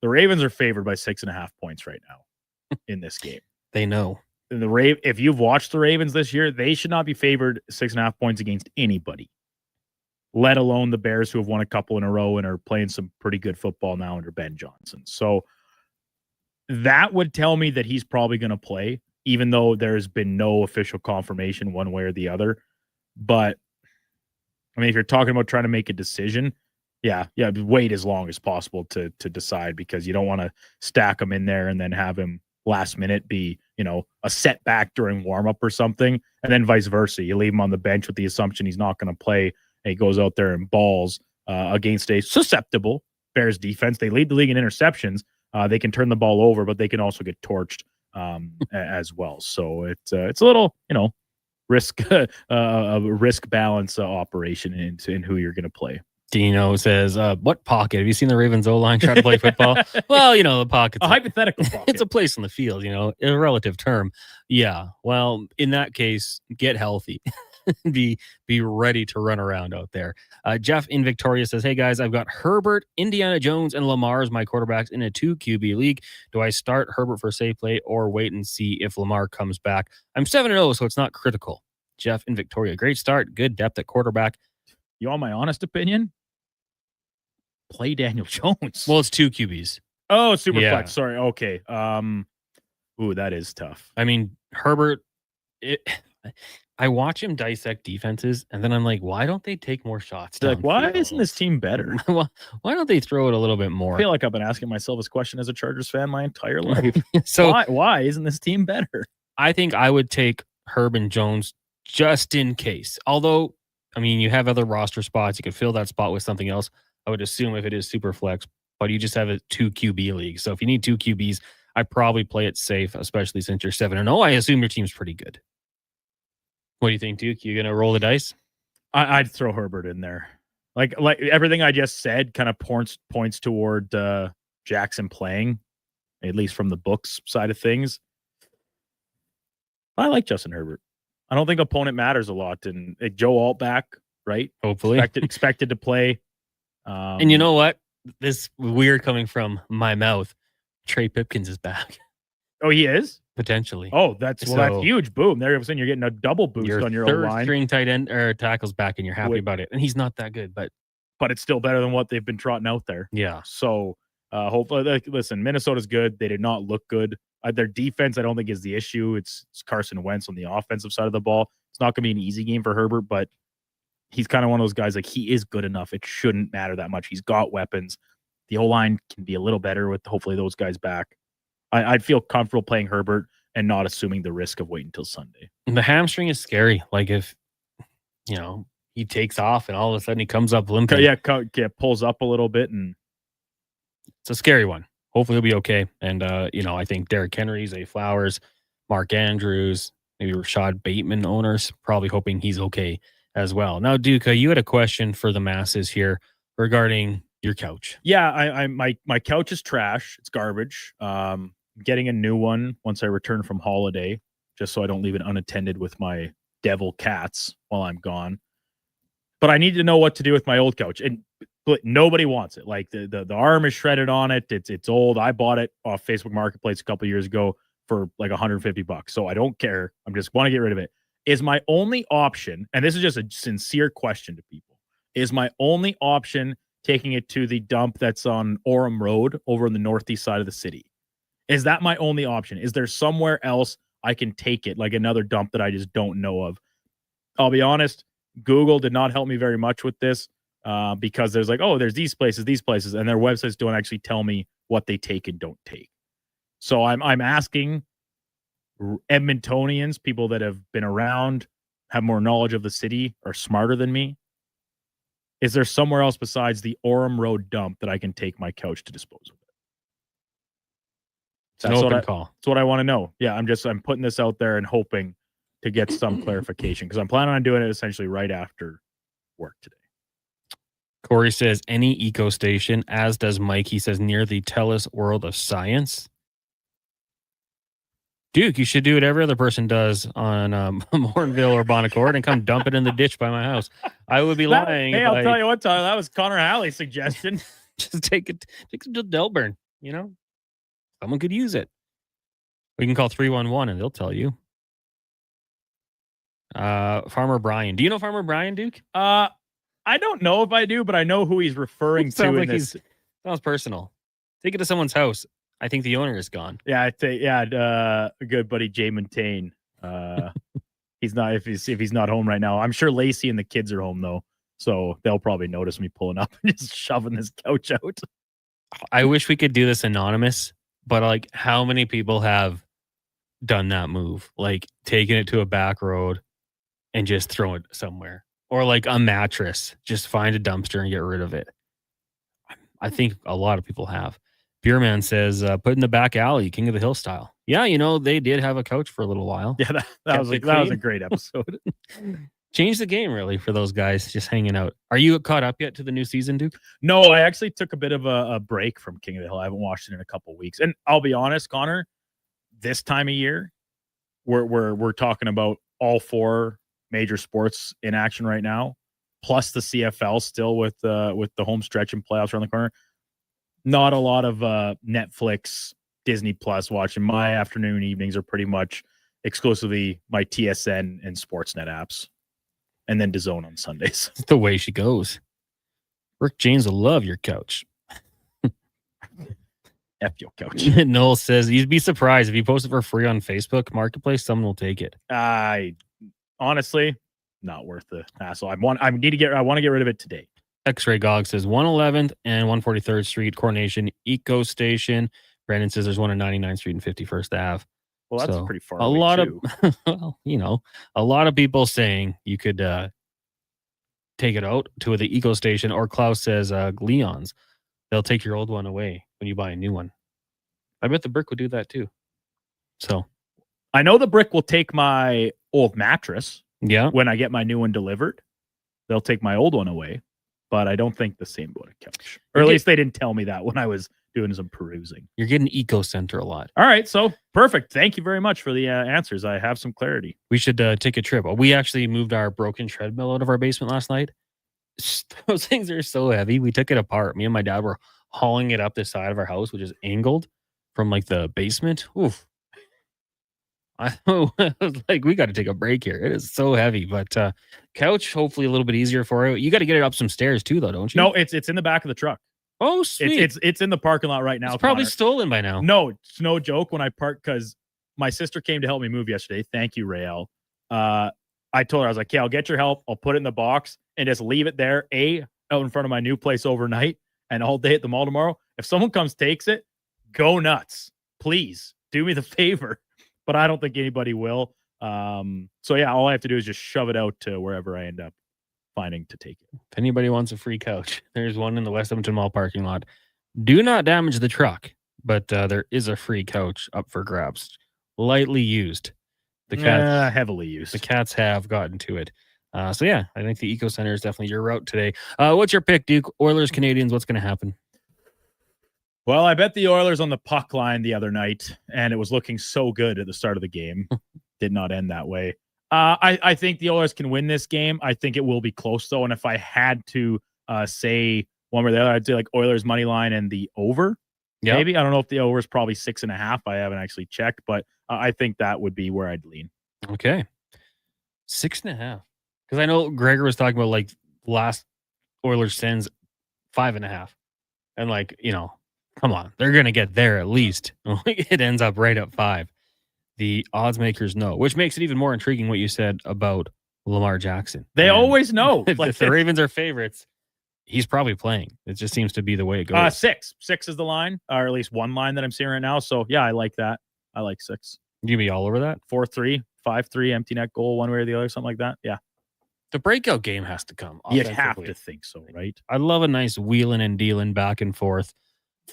The Ravens are favored by 6.5 points right now in this game. They know. If you've watched the Ravens this year, they should not be favored 6.5 points against anybody, let alone the Bears, who have won a couple in a row and are playing some pretty good football now under Ben Johnson. So that would tell me that he's probably going to play, even though there's been no official confirmation one way or the other. But I mean, if you're talking about trying to make a decision, yeah, wait as long as possible to decide, because you don't want to stack him in there and then have him last minute be, you know, a setback during warm-up or something, and then vice versa. You leave him on the bench with the assumption he's not going to play, and he goes out there and balls against a susceptible Bears defense. They lead the league in interceptions. They can turn the ball over, but they can also get torched as well. So it's a little, you know, risk balance operation in who you're going to play. Dino says, what pocket? Have you seen the Ravens O-line try to play football? Well, you know, the pocket's a hypothetical pocket. It's a place on the field, you know, a relative term. Yeah. Well, in that case, get healthy. be ready to run around out there. Jeff in Victoria says, hey guys, I've got Herbert, Indiana Jones, and Lamar as my quarterbacks in a 2 QB league. Do I start Herbert for safe play or wait and see if Lamar comes back? I'm 7-0, so it's not critical. Jeff in Victoria, great start, good depth at quarterback. You want my honest opinion? Play Daniel Jones. Well, it's 2 QBs. Oh, super flex. Sorry. Okay. Ooh, that is tough. I mean, Herbert, I watch him dissect defenses, and then I'm like, why don't they take more shots? Like, why isn't this team better? Why don't they throw it a little bit more? I feel like I've been asking myself this question as a Chargers fan my entire life. So why isn't this team better? I think I would take Herb and Jones just in case. Although, I mean, you have other roster spots. You could fill that spot with something else. I would assume if it is super flex, but you just have a 2 QB league. So if you need 2 QBs, I probably play it safe, especially since you're 7-0. I assume your team's pretty good. What do you think, Duke? You going to roll the dice? I'd throw Herbert in there. Like everything I just said kind of points toward Jackson playing, at least from the books side of things. I like Justin Herbert. I don't think opponent matters a lot. And Joe Alt back, right? Hopefully. Expected to play. And you know what? This weird coming from my mouth. Trey Pipkins is back. Oh, he is? Potentially. Oh, that's huge. Boom. There, all of a sudden you're getting a double boost on your third line. String tight end or tackles back, and you're happy about it. And he's not that good, but it's still better than what they've been trotting out there. Yeah. So hopefully, listen, Minnesota's good. They did not look good. Their defense, I don't think, is the issue. It's Carson Wentz on the offensive side of the ball. It's not going to be an easy game for Herbert, but he's kind of one of those guys, like, he is good enough. It shouldn't matter that much. He's got weapons. The O-line can be a little better with hopefully those guys back. I'd feel comfortable playing Herbert and not assuming the risk of waiting until Sunday. And the hamstring is scary. Like if, he takes off and all of a sudden he comes up limping. Yeah, pulls up a little bit, and it's a scary one. Hopefully he'll be okay. And, I think Derrick Henry, Zay Flowers, Mark Andrews, maybe Rashad Bateman owners, probably hoping he's okay as well. Now, Duca, you had a question for the masses here regarding your couch. Yeah, my couch is trash. It's garbage. Getting a new one once I return from holiday, just so I don't leave it unattended with my devil cats while I'm gone. But I need to know what to do with my old couch, and nobody wants it. Like the arm is shredded on it. It's old. I bought it off Facebook Marketplace a couple years ago for like $150. So I don't care. I just want to get rid of it. Is my only option, and this is just a sincere question to people, is my only option taking it to the dump that's on Orem Road over on the northeast side of the city? Is that my only option? Is there somewhere else I can take it, like another dump that I just don't know of? I'll be honest, Google did not help me very much with this because there's like, there's these places, and their websites don't actually tell me what they take and don't take. So I'm asking Edmontonians, people that have been around, have more knowledge of the city, are smarter than me. Is there somewhere else besides the Orem Road dump that I can take my couch to dispose of it? That's an open call. That's what I want to know. Yeah, I'm putting this out there and hoping to get some clarification, because I'm planning on doing it essentially right after work today. Corey says any eco station, as does Mike. He says near the TELUS World of Science. Duke, you should do what every other person does on Mornville or Bonaccord and come dump it in the ditch by my house. I would be lying. Hey, I'll tell you what, Tyler, that was Connor Halley's suggestion. Just take it to Delburn, Someone could use it. We can call 311 and they'll tell you. Farmer Brian. Do you know Farmer Brian, Duke? I don't know if I do, but I know who he's referring to. Sounds like sounds personal. Take it to someone's house. I think the owner is gone. Yeah, a good buddy Jay Montaigne. He's not if he's not home right now. I'm sure Lacey and the kids are home though, so they'll probably notice me pulling up and just shoving this couch out. I wish we could do this anonymous, but like, how many people have done that move? Like taking it to a back road and just throw it somewhere, or like a mattress, just find a dumpster and get rid of it. I think a lot of people have. Beerman says, put in the back alley, King of the Hill style. Yeah, they did have a couch for a little while. Yeah, that was a great episode. Changed the game, really, for those guys just hanging out. Are you caught up yet to the new season, Duke? No, I actually took a bit of a break from King of the Hill. I haven't watched it in a couple of weeks. And I'll be honest, Connor, this time of year, we're talking about all four major sports in action right now, plus the CFL still with the home stretch and playoffs around the corner. Not a lot of Netflix, Disney Plus watching. My afternoon evenings are pretty much exclusively my TSN and Sportsnet apps, and then DAZN on Sundays. That's the way she goes. Rick James will love your couch. F your couch. Noel says you'd be surprised if you post it for free on Facebook Marketplace, someone will take it. Honestly, not worth the hassle. I want to get rid of it today. X-Ray Gog says 111th and 143rd Street, Coronation Eco Station. Brandon says there's one on 99th Street and 51st Ave. Well, that's pretty far. A lot of people saying you could take it out to the Eco Station, or Klaus says Leon's. They'll take your old one away when you buy a new one. I bet the Brick would do that too. So I know the Brick will take my old mattress. Yeah. When I get my new one delivered. they'll take my old one away, but I don't think the same about a couch. Or at least they didn't tell me that when I was doing some perusing. You're getting Eco Center a lot. All right, so perfect. Thank you very much for the answers. I have some clarity. We should take a trip. We actually moved our broken treadmill out of our basement last night. Those things are so heavy. We took it apart. Me and my dad were hauling it up the side of our house, which is angled from like the basement. Oof. I was like, we got to take a break here. It is so heavy, but couch, hopefully a little bit easier for you. You got to get it up some stairs too, though, don't you? No, it's in the back of the truck. Oh, sweet. It's in the parking lot right now. It's probably Connor. stolen by now. No, it's no joke. When I parked, because my sister came to help me move yesterday. Thank you, Rael. I told her, I was like, okay, I'll get your help. I'll put it in the box and just leave it there, out in front of my new place overnight and all day at the mall tomorrow. If someone comes, takes it, go nuts. Please do me the favor. But I don't think anybody will. So yeah, all I have to do is just shove it out to wherever I end up finding to take it. If anybody wants a free couch, there's one in the West Edmonton Mall parking lot. Do not damage the truck, but there is a free couch up for grabs. Lightly used. The cats heavily used. The cats have gotten to it. So yeah, I think the Eco Center is definitely your route today. What's your pick, Duke? Oilers, Canadians, what's going to happen? Well, I bet the Oilers on the puck line the other night, and it was looking so good at the start of the game. Did not end that way. I think the Oilers can win this game. I think it will be close, though. And if I had to say one or the other, I'd say like Oilers money line and the over. Yep. Maybe. I don't know if the over is probably 6.5. I haven't actually checked, but I think that would be where I'd lean. Okay. 6.5. Because I know Gregor was talking about like last Oilers sends 5.5. And like, come on, they're going to get there at least. It ends up right at 5. The odds makers know, which makes it even more intriguing what you said about Lamar Jackson. They always know. If the Ravens are favorites, he's probably playing. It just seems to be the way it goes. 6. 6 is the line, or at least one line that I'm seeing right now. So, yeah, I like that. I like 6. You be all over that? 4-3, 5-3, empty net goal, one way or the other, something like that. Yeah. The breakout game has to come. You'd have to think so, right? I love a nice wheeling and dealing back and forth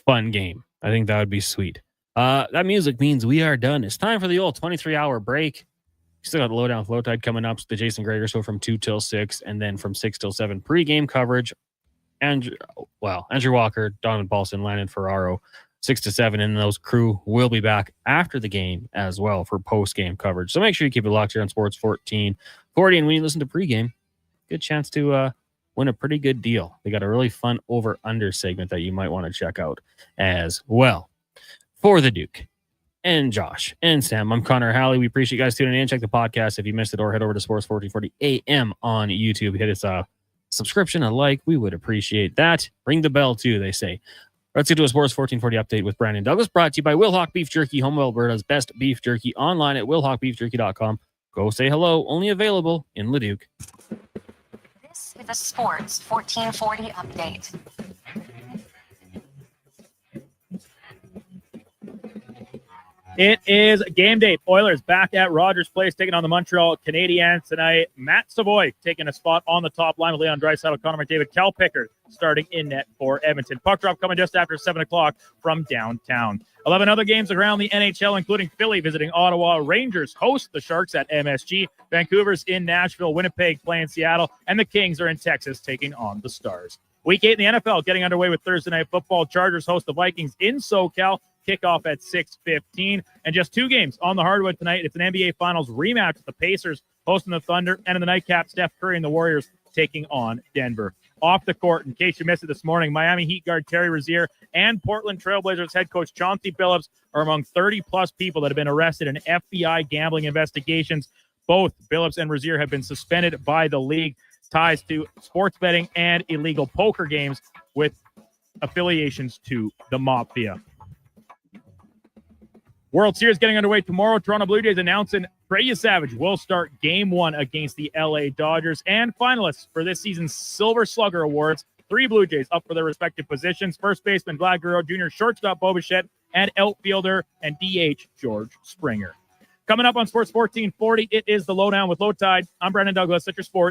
fun game. I think that would be sweet. That music means we are done. It's time for the old 23-hour break. We still got the Lowdown Flow Tide coming up. The Jason Gregor Show from 2 till 6, and then from 6 till 7 pregame coverage. Andrew Walker, Donovan Paulson, Landon Ferraro, 6 to 7, and those crew will be back after the game as well for post-game coverage. So make sure you keep it locked here on Sports 1440. And when you listen to pregame, good chance to win a pretty good deal. They got a really fun over-under segment that you might want to check out as well. For the Duke and Josh and Sam, I'm Connor Halley. We appreciate you guys tuning in. Check the podcast if you missed it, or head over to Sports 1440 AM on YouTube. Hit us a subscription, a like. We would appreciate that. Ring the bell too, they say. Let's get to a Sports 1440 update with Brandon Douglas, brought to you by Wilhauk Beef Jerky, home of Alberta's best beef jerky, online at wilhaukbeefjerky.com. Go say hello. Only available in Leduc. This is a Sports 1440 update. It is game day. Oilers back at Rogers Place taking on the Montreal Canadiens tonight. Matt Savoy taking a spot on the top line with Leon Draisaitl, Connor McDavid, Cal Pickard starting in net for Edmonton. Puck drop coming just after 7 o'clock from downtown. 11 other games around the NHL, including Philly visiting Ottawa. Rangers host the Sharks at MSG. Vancouver's in Nashville. Winnipeg playing Seattle. And the Kings are in Texas taking on the Stars. Week 8 in the NFL getting underway with Thursday Night Football. Chargers host the Vikings in SoCal. Kickoff at 6:15. And just 2 games on the hardwood tonight. It's an NBA Finals rematch with the Pacers hosting the Thunder. And in the nightcap, Steph Curry and the Warriors taking on Denver. Off the court, in case you missed it this morning, Miami Heat guard Terry Rozier and Portland Trailblazers head coach Chauncey Billups are among 30-plus people that have been arrested in FBI gambling investigations. Both Billups and Rozier have been suspended by the league. Ties to sports betting and illegal poker games with affiliations to the Mafia. World Series getting underway tomorrow. Toronto Blue Jays announcing Trey Savage will start Game 1 against the LA Dodgers. And finalists for this season's Silver Slugger Awards, 3 Blue Jays up for their respective positions. First baseman Vlad Guerrero Jr., shortstop Bo Bichette, and outfielder and DH George Springer. Coming up on Sports 1440, it is the Lowdown with Low Tide. I'm Brandon Douglas at your Sports